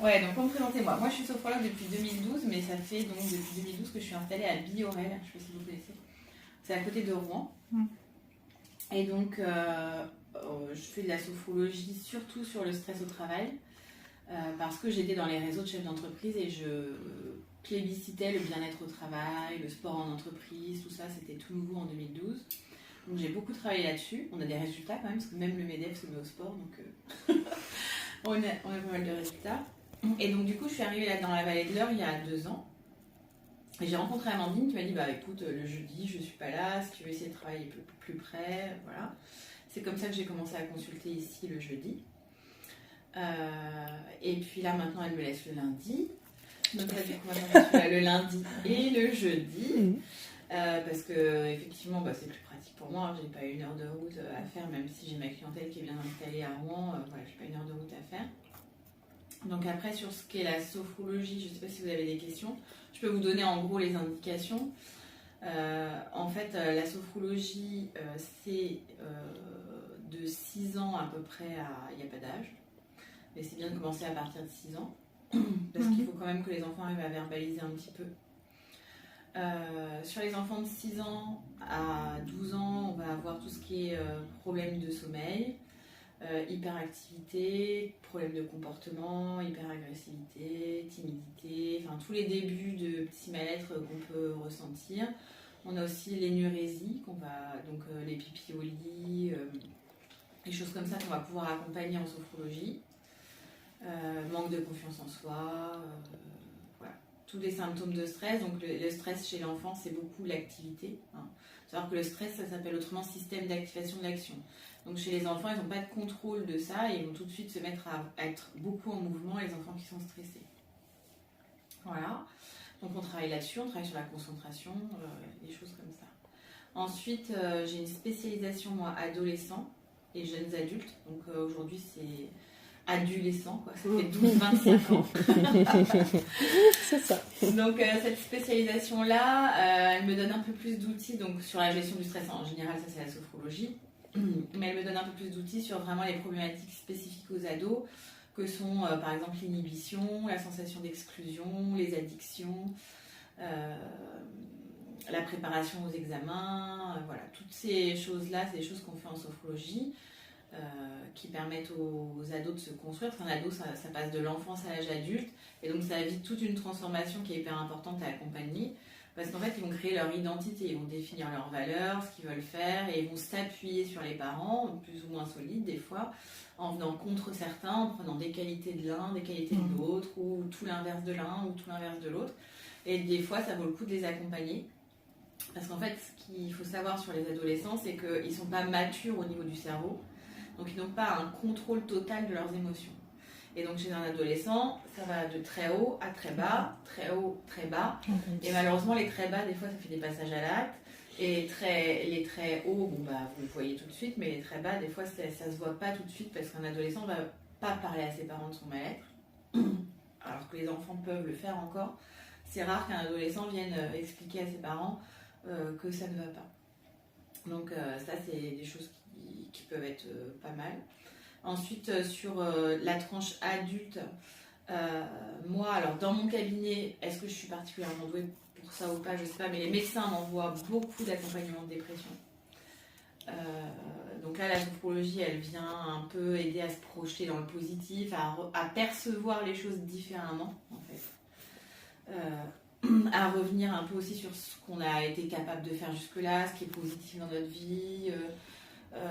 Ouais, donc pour me présenter, moi je suis sophrologue depuis 2012, mais ça fait donc depuis 2012 que je suis installée à Biorel, je sais pas si vous connaissez. C'est à côté de Rouen. Et donc je fais de la sophrologie surtout sur le stress au travail, parce que j'étais dans les réseaux de chefs d'entreprise et je plébiscitais le bien-être au travail, le sport en entreprise, tout ça, c'était tout nouveau en 2012. Donc j'ai beaucoup travaillé là-dessus. On a des résultats quand même, parce que même le MEDEF se met au sport, donc on a pas mal de résultats. Et donc du coup, je suis arrivée là dans la vallée de l'Eure il y a 2 ans. Et j'ai rencontré Amandine qui m'a dit, bah écoute, le jeudi, je suis pas là, si tu veux essayer de travailler plus près, voilà. C'est comme ça que j'ai commencé à consulter ici le jeudi. Et puis là, maintenant, elle me laisse le lundi. Donc là, du coup, maintenant, je suis là le lundi et le jeudi. Parce que effectivement c'est plus pratique pour moi, j'ai pas 1 heure de route à faire, même si j'ai ma clientèle qui est bien installée à Rouen, voilà, j'ai pas 1 heure de route à faire. Donc après, sur ce qu'est la sophrologie, je sais pas si vous avez des questions, je peux vous donner en gros les indications. En fait, la sophrologie, c'est de 6 ans à peu près il n'y a pas d'âge, mais c'est bien de commencer à partir de 6 ans, parce qu'il faut quand même que les enfants arrivent à verbaliser un petit peu. Sur les enfants de 6 ans à 12 ans, on va avoir tout ce qui est problème de sommeil, hyperactivité, problème de comportement, hyperagressivité, timidité, enfin tous les débuts de petits mal-être qu'on peut ressentir. On a aussi l'énurésie, donc les pipis au lit, des choses comme ça qu'on va pouvoir accompagner en sophrologie. Manque de confiance en soi, voilà. Tous les symptômes de stress. Donc le stress chez l'enfant, c'est beaucoup l'activité. C'est-à-dire que le stress, ça s'appelle autrement système d'activation de l'action. Donc chez les enfants, ils n'ont pas de contrôle de ça et ils vont tout de suite se mettre à être beaucoup en mouvement, les enfants qui sont stressés. Voilà. Donc on travaille là-dessus, on travaille sur la concentration, des choses comme ça. Ensuite, j'ai une spécialisation, moi, adolescents et jeunes adultes. Donc aujourd'hui, c'est adolescent, quoi. Ça fait 12-25 ans. C'est ça. Donc cette spécialisation-là, elle me donne un peu plus d'outils donc, sur la gestion du stress. En général, ça c'est la sophrologie. Mais elle me donne un peu plus d'outils sur vraiment les problématiques spécifiques aux ados, que sont par exemple l'inhibition, la sensation d'exclusion, les addictions, la préparation aux examens, voilà. Toutes ces choses-là, c'est des choses qu'on fait en sophrologie. Qui permettent aux ados de se construire. Parce qu'un ado, ça passe de l'enfance à l'âge adulte, et donc ça vit toute une transformation qui est hyper importante à accompagner, parce qu'en fait, ils vont créer leur identité, ils vont définir leurs valeurs, ce qu'ils veulent faire, et ils vont s'appuyer sur les parents, plus ou moins solides des fois, en venant contre certains, en prenant des qualités de l'un, des qualités de l'autre, ou tout l'inverse de l'un, ou tout l'inverse de l'autre. Et des fois, ça vaut le coup de les accompagner. Parce qu'en fait, ce qu'il faut savoir sur les adolescents, c'est qu'ils ne sont pas matures au niveau du cerveau. Donc ils n'ont pas un contrôle total de leurs émotions. Et donc chez un adolescent, ça va de très haut à très bas, très haut, très bas. Et malheureusement, les très bas, des fois, ça fait des passages à l'acte. Et les très hauts, vous le voyez tout de suite, mais les très bas, des fois, ça ne se voit pas tout de suite, parce qu'un adolescent ne va pas parler à ses parents de son mal-être, alors que les enfants peuvent le faire encore. C'est rare qu'un adolescent vienne expliquer à ses parents que ça ne va pas. Donc ça, c'est des choses qui peuvent être pas mal. Ensuite, sur la tranche adulte, moi, alors dans mon cabinet, est-ce que je suis particulièrement douée pour ça ou pas, je sais pas, mais les médecins m'envoient beaucoup d'accompagnement de dépression. Donc là, la sophrologie, elle vient un peu aider à se projeter dans le positif, à percevoir les choses différemment, en fait. À revenir un peu aussi sur ce qu'on a été capable de faire jusque-là, ce qui est positif dans notre vie,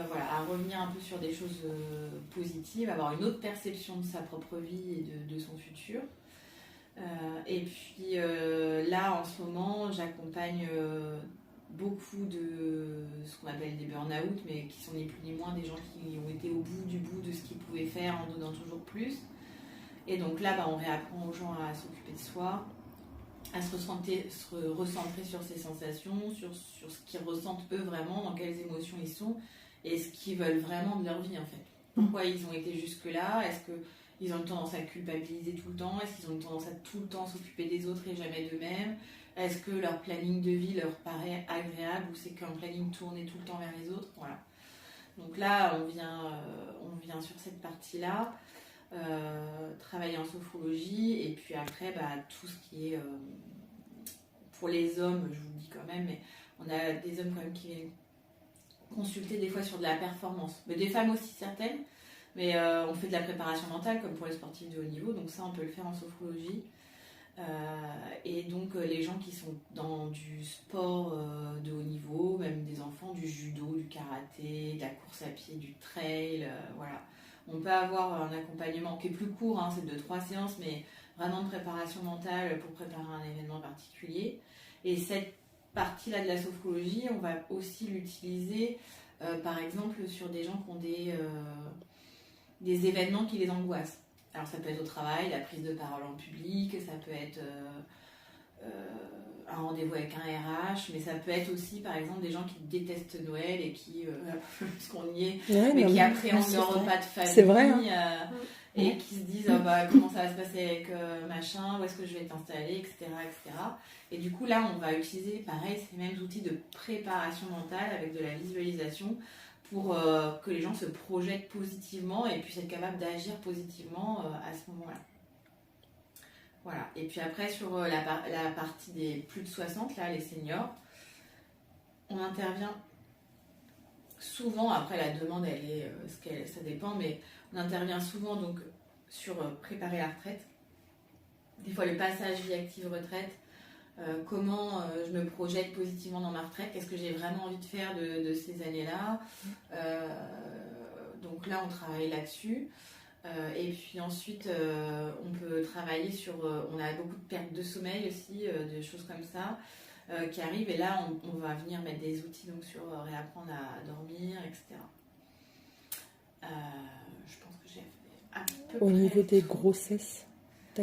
voilà, à revenir un peu sur des choses positives, avoir une autre perception de sa propre vie et de son futur. Et puis là, en ce moment, j'accompagne beaucoup de ce qu'on appelle des burn-out, mais qui sont ni plus ni moins des gens qui ont été au bout du bout de ce qu'ils pouvaient faire en donnant toujours plus. Et donc là, on réapprend aux gens à s'occuper de soi, à se recentrer sur ses sensations, sur ce qu'ils ressentent eux vraiment, dans quelles émotions ils sont et ce qu'ils veulent vraiment de leur vie en fait. Pourquoi ils ont été jusque-là, est-ce qu'ils ont une tendance à culpabiliser tout le temps, est-ce qu'ils ont une tendance à tout le temps s'occuper des autres et jamais d'eux-mêmes, est-ce que leur planning de vie leur paraît agréable ou c'est qu'un planning tourné tout le temps vers les autres, voilà. Donc là on vient sur cette partie-là. Travailler en sophrologie. Et puis après, tout ce qui est pour les hommes, je vous le dis quand même, mais on a des hommes quand même qui viennent consulter des fois sur de la performance. Mais des femmes aussi, certaines. Mais on fait de la préparation mentale comme pour les sportifs de haut niveau. Donc ça, on peut le faire en sophrologie. Et donc les gens qui sont dans du sport de haut niveau, même des enfants, du judo, du karaté, de la course à pied, du trail, voilà. On peut avoir un accompagnement qui est plus court, hein, c'est 2-3 séances, mais vraiment de préparation mentale pour préparer un événement particulier. Et cette partie-là de la sophrologie, on va aussi l'utiliser par exemple sur des gens qui ont des événements qui les angoissent. Alors ça peut être au travail, la prise de parole en public, ça peut être un rendez-vous avec un RH, mais ça peut être aussi par exemple des gens qui détestent Noël et qui, parce qu'on y est, mais qui appréhendent leur repas de famille. C'est vrai, hein. Et qui se disent comment ça va se passer avec machin, où est-ce que je vais être installée, etc., etc. Et du coup là on va utiliser pareil ces mêmes outils de préparation mentale avec de la visualisation pour que les gens se projettent positivement et puissent être capables d'agir positivement à ce moment-là. Voilà. Et puis après, sur la partie des plus de 60, là, les seniors, on intervient souvent, après la demande, ça dépend, mais on intervient souvent donc, sur préparer la retraite. Des fois, le passage vie active retraite, comment je me projette positivement dans ma retraite, qu'est-ce que j'ai vraiment envie de faire de ces années-là. Donc là, on travaille là-dessus. Et puis ensuite, on peut travailler sur... on a beaucoup de pertes de sommeil aussi, des choses comme ça qui arrivent. Et là, on va venir mettre des outils donc, sur réapprendre à dormir, etc. Je pense que j'ai fait à peu près... Au niveau des grossesses,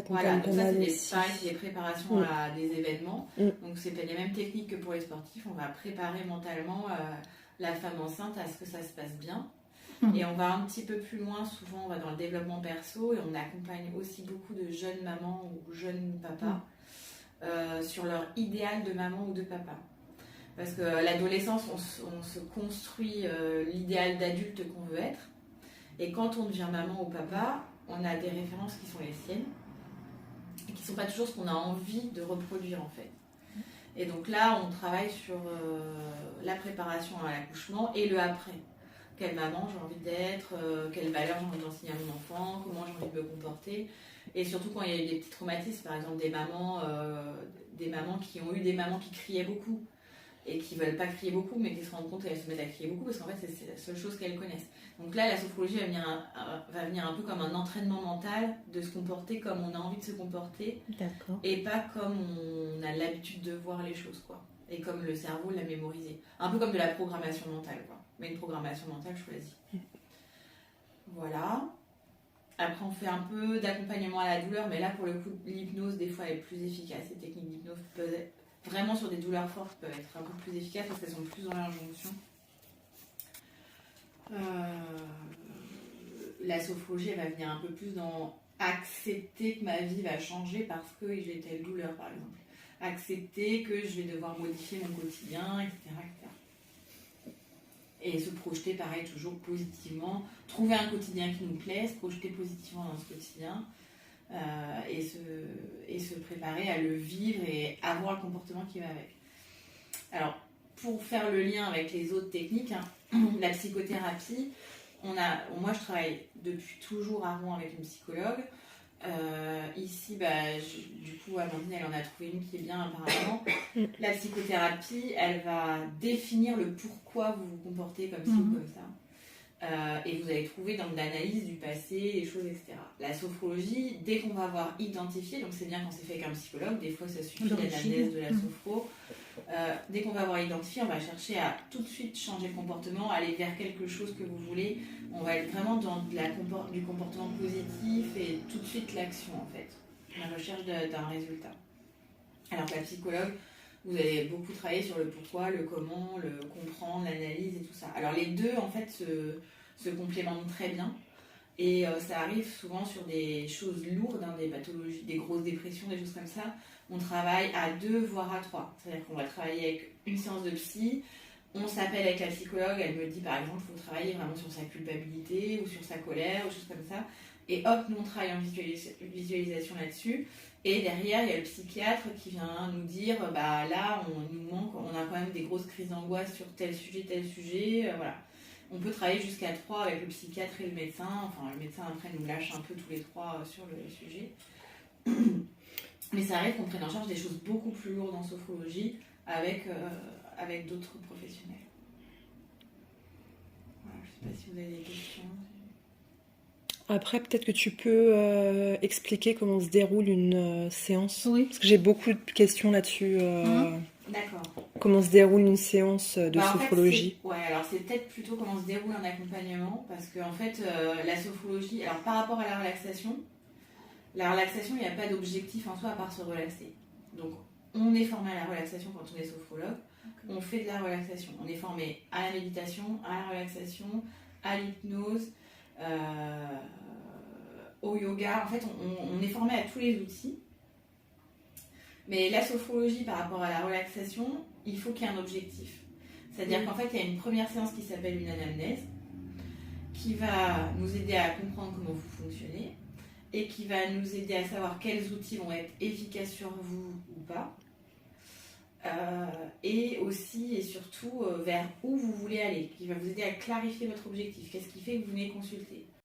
voilà, donc ça aussi. c'est des préparations à des événements. Donc c'est les mêmes techniques que pour les sportifs. On va préparer mentalement la femme enceinte à ce que ça se passe bien. Et on va un petit peu plus loin, souvent on va dans le développement perso et on accompagne aussi beaucoup de jeunes mamans ou jeunes papas sur leur idéal de maman ou de papa. Parce que l'adolescence, on se construit l'idéal d'adulte qu'on veut être. Et quand on devient maman ou papa, on a des références qui sont les siennes et qui ne sont pas toujours ce qu'on a envie de reproduire en fait. Et donc là, on travaille sur la préparation à l'accouchement et le après. Quelle maman j'ai envie d'être, quelles valeurs j'ai envie d'enseigner à mon enfant, comment j'ai envie de me comporter. Et surtout quand il y a eu des petits traumatismes, par exemple des mamans qui ont eu des mamans qui criaient beaucoup et qui ne veulent pas crier beaucoup, mais qui se rendent compte qu'elles se mettent à crier beaucoup parce qu'en fait c'est la seule chose qu'elles connaissent. Donc là, la sophrologie va venir un peu comme un entraînement mental de se comporter comme on a envie de se comporter. D'accord. Et pas comme on a l'habitude de voir les choses, quoi. Et comme le cerveau l'a mémorisé. Un peu comme de la programmation mentale, quoi. Mais une programmation mentale choisie. Voilà. Après, on fait un peu d'accompagnement à la douleur, mais là, pour le coup, l'hypnose, des fois, est plus efficace. Les techniques d'hypnose peuvent être, vraiment sur des douleurs fortes, peuvent être un peu plus efficaces parce qu'elles sont plus dans l'injonction. La sophrologie, elle va venir un peu plus dans accepter que ma vie va changer parce que j'ai telle douleur, par exemple. Accepter que je vais devoir modifier mon quotidien, etc., etc. Et se projeter, pareil, toujours positivement. Trouver un quotidien qui nous plaît, se projeter positivement dans ce quotidien et se préparer à le vivre et avoir le comportement qui va avec. Alors, pour faire le lien avec les autres techniques, la psychothérapie, moi je travaille depuis toujours à Rouen avec une psychologue. Ici, du coup, Amandine, elle en a trouvé une qui est bien apparemment. La psychothérapie, elle va définir le pourquoi vous vous comportez comme ci ou comme ça. Et vous allez trouver dans de l'analyse du passé, des choses, etc. La sophrologie, dès qu'on va avoir identifié, donc c'est bien quand c'est fait avec un psychologue, des fois ça suffit l'analyse de la sophro. Dès qu'on va avoir identifié, on va chercher à tout de suite changer le comportement, aller vers quelque chose que vous voulez. On va être vraiment dans du comportement positif et tout de suite l'action en fait. La recherche d'un résultat. Alors que la psychologue, vous allez beaucoup travailler sur le pourquoi, le comment, le comprendre, l'analyse et tout ça. Alors les deux en fait se complémentent très bien. Et ça arrive souvent sur des choses lourdes, des pathologies, des grosses dépressions, des choses comme ça. On travaille à 2 voire à 3. C'est-à-dire qu'on va travailler avec une séance de psy, on s'appelle avec la psychologue, elle me dit par exemple qu'il faut travailler vraiment sur sa culpabilité ou sur sa colère ou choses comme ça. Et hop, nous on travaille en visualisation là-dessus. Et derrière, il y a le psychiatre qui vient nous dire, bah là, il nous manque, on a quand même des grosses crises d'angoisse sur tel sujet, voilà. On peut travailler jusqu'à 3 avec le psychiatre et le médecin. Enfin, le médecin après nous lâche un peu tous les 3 sur le sujet. Mais ça arrive qu'on prenne en charge des choses beaucoup plus lourdes en sophrologie avec d'autres professionnels. Voilà, je ne sais pas si vous avez des questions. Après, peut-être que tu peux expliquer comment se déroule une séance. Oui. Parce que j'ai beaucoup de questions là-dessus. D'accord. Comment se déroule une séance de sophrologie? Ouais, alors c'est peut-être plutôt comment se déroule un accompagnement, parce que en fait, la sophrologie, alors par rapport à la relaxation, il n'y a pas d'objectif en soi à part se relaxer. Donc, on est formé à la relaxation quand on est sophrologue, on fait de la relaxation. On est formé à la méditation, à la relaxation, à l'hypnose, au yoga. En fait, on est formé à tous les outils. Mais la sophrologie par rapport à la relaxation, il faut qu'il y ait un objectif. C'est-à-dire qu'en fait, il y a une première séance qui s'appelle une anamnèse, qui va nous aider à comprendre comment vous fonctionnez et qui va nous aider à savoir quels outils vont être efficaces sur vous ou pas. Et aussi et surtout vers où vous voulez aller, qui va vous aider à clarifier votre objectif. Qu'est-ce qui fait que vous venez consulter ?